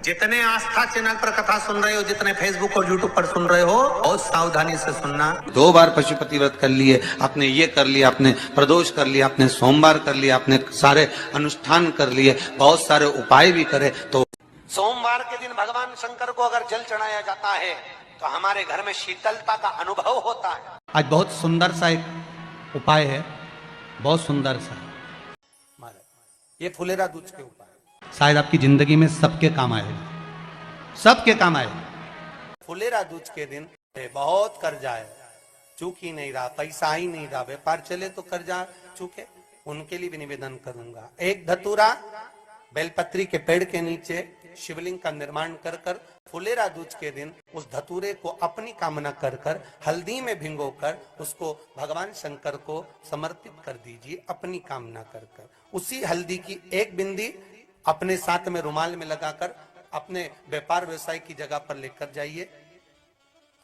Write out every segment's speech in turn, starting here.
जितने आस्था चैनल पर कथा सुन रहे हो, जितने फेसबुक और यूट्यूब पर सुन रहे हो, बहुत सावधानी से सुनना। 2 बार पशुपति व्रत कर लिए, आपने ये कर लिया, आपने प्रदोष कर लिया, आपने सोमवार कर लिया, आपने सारे अनुष्ठान कर लिए, बहुत सारे उपाय भी करे, तो सोमवार के दिन भगवान शंकर को अगर जल चढ़ाया जाता है तो हमारे घर में शीतलता का अनुभव होता है। आज बहुत सुंदर सा एक उपाय है, बहुत सुंदर सा, ये फुलेरा दूध के उपाय शायद आपकी जिंदगी में सबके काम आएगा, सबके काम आएगा। फुलेरा दूध के दिन बहुत कर्जा है, चूक ही नहीं रहा, पैसा ही नहीं रहा, व्यापार चले तो कर्जा चूके, उनके लिए भी निवेदन करूंगा। एक धतूरा बेलपत्री के पेड़ के नीचे शिवलिंग का निर्माण कर कर फुलेरा दूज के दिन उस धतूरे को अपनी कामना कर कर हल्दी में भिंगोकर उसको भगवान शंकर को समर्पित कर दीजिए अपनी कामना कर कर। उसी हल्दी की एक बिंदी अपने साथ में रुमाल में लगाकर अपने व्यापार व्यवसाय की जगह पर लेकर जाइए।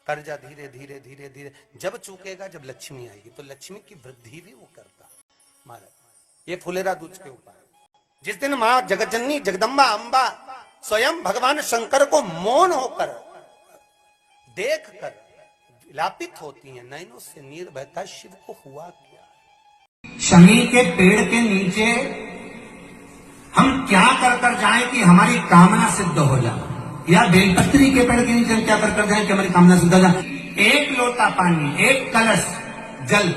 कर्जा धीरे धीरे धीरे धीरे जब चूकेगा, जब लक्ष्मी आएगी तो लक्ष्मी की वृद्धि भी वो करता महाराज। ये फुलेरा दूज के उपाय। जिस दिन माँ जगतजननी जगदम्बा अंबा स्वयं भगवान शंकर को मौन होकर देख कर विलापित होती है, नैनों से नीर बहता, शिव को हुआ क्या। शमी के पेड़ के नीचे हम क्या कर कर जाएं कि हमारी कामना सिद्ध हो जाए, या बेलपत्री के पेड़ के नीचे हम क्या कर कर जाएं कि हमारी कामना सिद्ध हो जाए। एक लोटा पानी, एक कलश जल,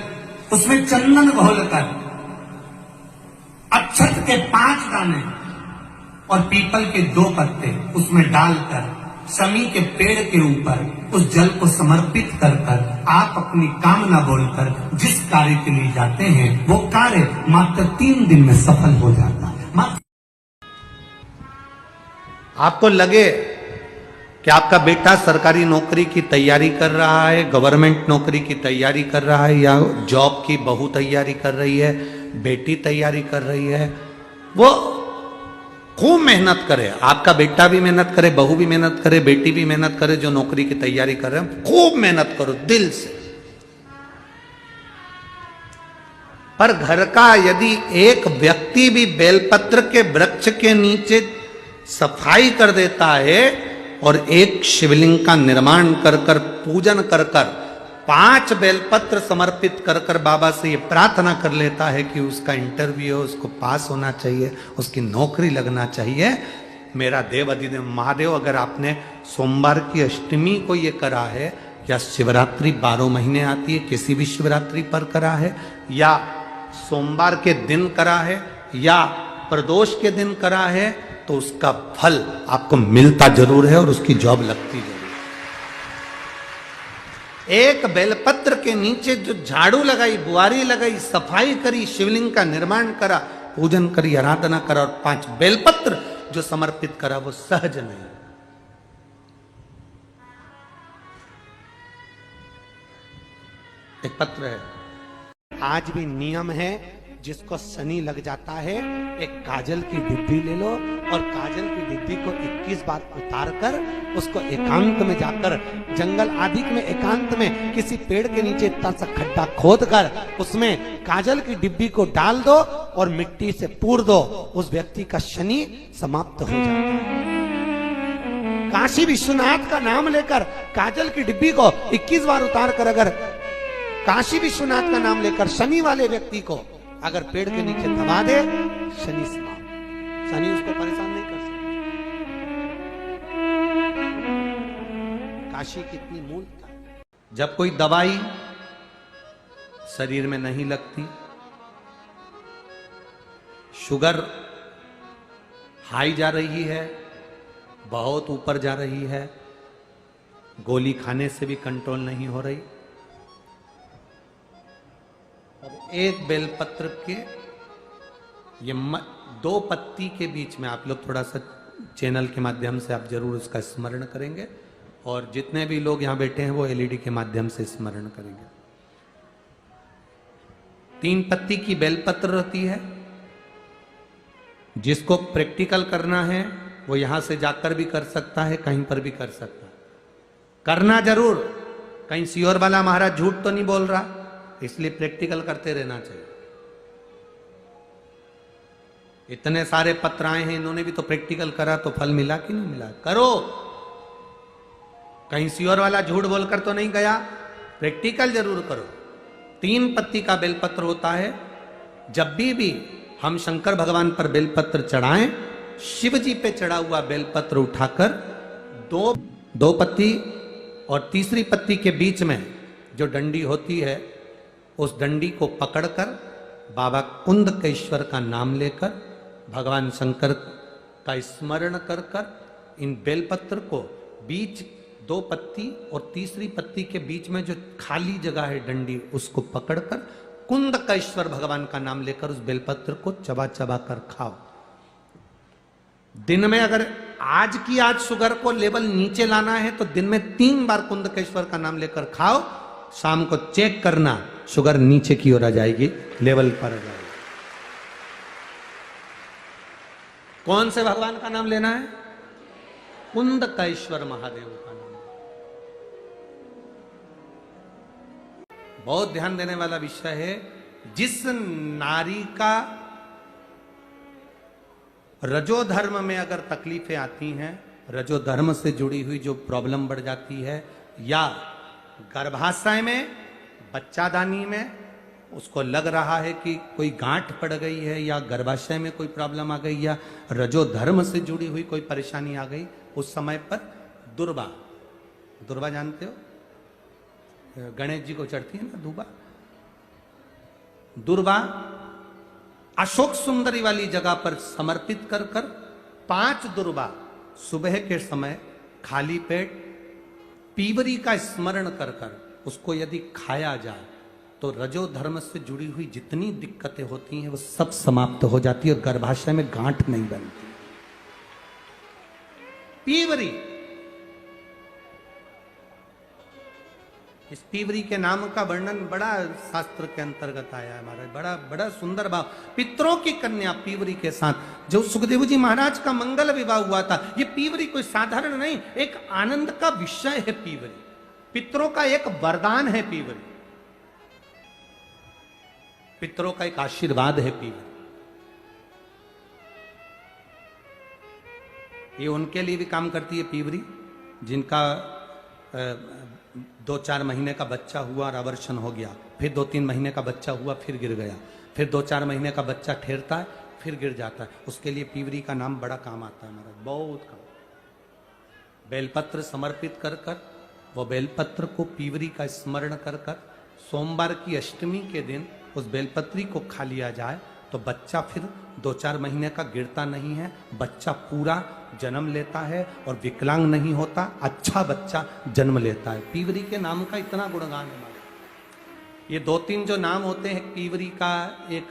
उसमें चंदन घोलकर अक्षत के 5 दाने और पीपल के 2 पत्ते उसमें डालकर शमी के पेड़ के ऊपर उस जल को समर्पित कर कर आप अपनी कामना बोलकर जिस कार्य के लिए जाते हैं वो कार्य मात्र 3 दिन में सफल हो जाता है। आपको लगे कि आपका बेटा सरकारी नौकरी की तैयारी कर रहा है, गवर्नमेंट नौकरी की तैयारी कर रहा है, या जॉब की बहू तैयारी कर रही है, बेटी तैयारी कर रही है, वो खूब मेहनत करे। आपका बेटा भी मेहनत करे, बहू भी मेहनत करे, बेटी भी मेहनत करे, जो नौकरी की तैयारी कर रहे हैं, खूब मेहनत करो दिल से। पर घर का यदि एक व्यक्ति भी बेलपत्र के वृक्ष के नीचे सफाई कर देता है और एक शिवलिंग का निर्माण कर कर पूजन कर कर 5 बेलपत्र समर्पित कर कर बाबा से ये प्रार्थना कर लेता है कि उसका इंटरव्यू, उसको पास होना चाहिए, उसकी नौकरी लगना चाहिए। मेरा देव अधिदेव महादेव, अगर आपने सोमवार की अष्टमी को ये करा है, या शिवरात्रि 12 महीने आती है, किसी भी शिवरात्रि पर करा है, या सोमवार के दिन करा है, या प्रदोष के दिन करा है, तो उसका फल आपको मिलता जरूर है और उसकी जॉब लगती जरूर। एक बेलपत्र के नीचे जो झाड़ू लगाई, बुआरी लगाई, सफाई करी, शिवलिंग का निर्माण करा, पूजन करी, आराधना करा और 5 बेलपत्र जो समर्पित करा, वो सहज नहीं। एक पत्र है, आज भी नियम है, जिसको शनि लग जाता है एक काजल की डिब्बी ले लो और काजल की डिब्बी को 21 बार उतार कर उसको एकांत में जाकर, जंगल आदि में एकांत में किसी पेड़ के नीचे इतना सा खड्डा खोद कर उसमें काजल की डिब्बी को डाल दो और मिट्टी से पूर दो, उस व्यक्ति का शनि समाप्त हो जाता है। काशी विश्वनाथ का नाम लेकर काजल की डिब्बी को 21 बार उतार कर अगर काशी विश्वनाथ का नाम लेकर शनि वाले व्यक्ति को अगर पेड़ के नीचे दबा दे, शनि समाप्त, शनि उसको परेशान नहीं कर सकता। काशी कितनी मूलता। जब कोई दवाई शरीर में नहीं लगती, शुगर हाई जा रही है, बहुत ऊपर जा रही है, गोली खाने से भी कंट्रोल नहीं हो रही, एक बेलपत्र के ये 2 पत्ती के बीच में आप लोग थोड़ा सा चैनल के माध्यम से आप जरूर उसका स्मरण करेंगे, और जितने भी लोग यहाँ बैठे हैं वो एलईडी के माध्यम से स्मरण करेंगे। 3 पत्ती की बेलपत्र रहती है। जिसको प्रैक्टिकल करना है वो यहां से जाकर भी कर सकता है, कहीं पर भी कर सकता है। करना जरूर, कहीं सियोर वाला महाराज झूठ तो नहीं बोल रहा, इसलिए प्रैक्टिकल करते रहना चाहिए। इतने सारे पत्र आए हैं, इन्होंने भी तो प्रैक्टिकल करा, तो फल मिला कि नहीं मिला? करो, कहीं सियोर वाला झूठ बोलकर तो नहीं गया, प्रैक्टिकल जरूर करो। 3 पत्ती का बेलपत्र होता है। जब भी हम शंकर भगवान पर बेलपत्र चढ़ाएं, शिव जी पे चढ़ा हुआ बेलपत्र उठाकर दो पत्ती और तीसरी पत्ती के बीच में जो डंडी होती है, उस डंडी को पकड़कर बाबा कुंदकेश्वर का नाम लेकर, भगवान शंकर का स्मरण कर कर इन बेलपत्र को बीच 2 पत्ती और तीसरी पत्ती के बीच में जो खाली जगह है डंडी, उसको पकड़कर कुंदकेश्वर भगवान का नाम लेकर उस बेलपत्र को चबा चबा कर खाओ। दिन में अगर आज की आज शुगर को लेवल नीचे लाना है तो दिन में 3 बार कुंदकेश्वर का नाम लेकर खाओ। शाम को चेक करना, शुगर नीचे की ओर आ जाएगी, लेवल पर आ जाएगी। कौन से भगवान का नाम लेना है? कुंदकेश्वर महादेव का नाम। बहुत ध्यान देने वाला विषय है। जिस नारी का रजोधर्म में अगर तकलीफें आती हैं, रजोधर्म से जुड़ी हुई जो प्रॉब्लम बढ़ जाती है, या गर्भाशय में, बच्चादानी में उसको लग रहा है कि कोई गांठ पड़ गई है, या गर्भाशय में कोई प्रॉब्लम आ गई, या रजोधर्म से जुड़ी हुई कोई परेशानी आ गई, उस समय पर दुर्वा जानते हो, गणेश जी को चढ़ती है ना दुर्वा, दुर्वा अशोक सुंदरी वाली जगह पर समर्पित कर 5 दुर्वा सुबह के समय खाली पेट पीवरी का स्मरण कर उसको यदि खाया जाए तो रजोधर्म से जुड़ी हुई जितनी दिक्कतें होती हैं वो सब समाप्त हो जाती है और गर्भाशय में गांठ नहीं बनती। पीवरी, इस पीवरी के नाम का वर्णन बड़ा शास्त्र के अंतर्गत आया है महाराज, बड़ा बड़ा सुंदर भाव। पितरों की कन्या पीवरी के साथ जो सुखदेव जी महाराज का मंगल विवाह हुआ था, ये पीवरी कोई साधारण नहीं, एक आनंद का विषय है पीवरी, पितरों का एक वरदान है पीवरी, पितरों का एक आशीर्वाद है पीवरी। ये उनके लिए भी काम करती है पीवरी जिनका 2-4 महीने का बच्चा हुआ और अवर्षण हो गया, फिर 2-3 महीने का बच्चा हुआ फिर गिर गया, फिर 2-4 महीने का बच्चा ठहरता है फिर गिर जाता है, उसके लिए पीवरी का नाम बड़ा काम आता है महाराज, बहुत काम। बेलपत्र समर्पित कर वो बेलपत्र को पीवरी का स्मरण कर सोमवार की अष्टमी के दिन उस बेलपत्री को खा लिया जाए तो बच्चा फिर 2-4 महीने का गिरता नहीं है, बच्चा पूरा जन्म लेता है और विकलांग नहीं होता, अच्छा बच्चा जन्म लेता है। पीवरी के नाम का इतना गुणगान है। ये 2-3 जो नाम होते हैं पीवरी का, एक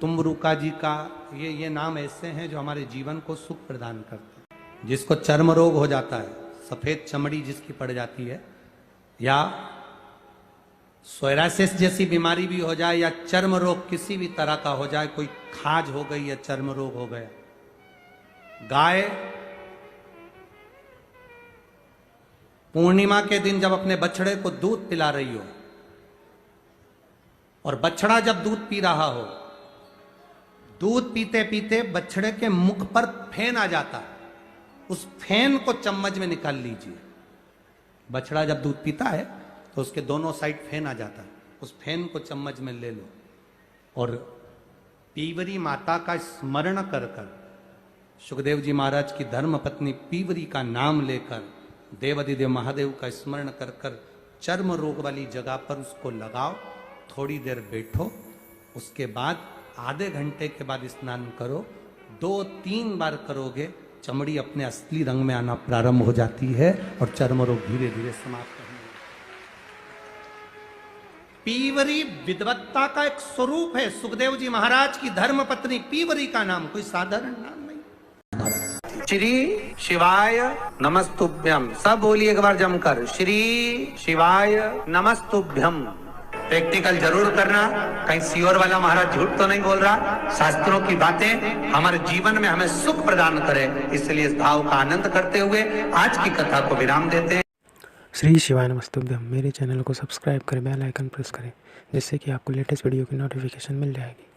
तुमरुका जी का, ये नाम ऐसे हैं जो हमारे जीवन को सुख प्रदान करते हैं। जिसको चर्म रोग हो जाता है, सफेद चमड़ी जिसकी पड़ जाती है, या सोरासिस जैसी बीमारी भी हो जाए, या चर्म रोग किसी भी तरह का हो जाए, कोई खाज हो गई या चर्म रोग हो गया, गाय पूर्णिमा के दिन जब अपने बछड़े को दूध पिला रही हो और बछड़ा जब दूध पी रहा हो, दूध पीते पीते बछड़े के मुख पर फेन आ जाता, उस फेन को चम्मच में निकाल लीजिए। बछड़ा जब दूध पीता है तो उसके दोनों साइड फेन आ जाता है, उस फेन को चम्मच में ले लो और पीवरी माता का स्मरण कर सुखदेव जी महाराज की धर्म पत्नी पीवरी का नाम लेकर देवाधिदेव महादेव का स्मरण कर चर्म रोग वाली जगह पर उसको लगाओ, थोड़ी देर बैठो, उसके बाद आधे घंटे के बाद स्नान करो, 2-3 बार करोगे, चमड़ी अपने असली रंग में आना प्रारंभ हो जाती है और चर्म रोग धीरे धीरे समाप्त होने। पीवरी विद्वत्ता का एक स्वरूप है। सुखदेव जी महाराज की धर्म पत्नी पीवरी का नाम कोई साधारण नाम नहीं। श्री शिवाय नमस्तुभ्यम, सब बोलिए एक बार जमकर, श्री शिवाय नमस्तुभ्यम। प्रैक्टिकल जरूर करना, कहीं सियोर वाला महाराज झूठ तो नहीं बोल रहा। शास्त्रों की बातें हमारे जीवन में हमें सुख प्रदान करे, इसलिए इस भाव का आनंद करते हुए आज की कथा को विराम देते हैं। श्री शिवाय नमस्तुभ्यम। मेरे चैनल को सब्सक्राइब करें, बेल आइकन प्रेस करें, जिससे कि आपको लेटेस्ट वीडियो की नोटिफिकेशन मिल जाएगी।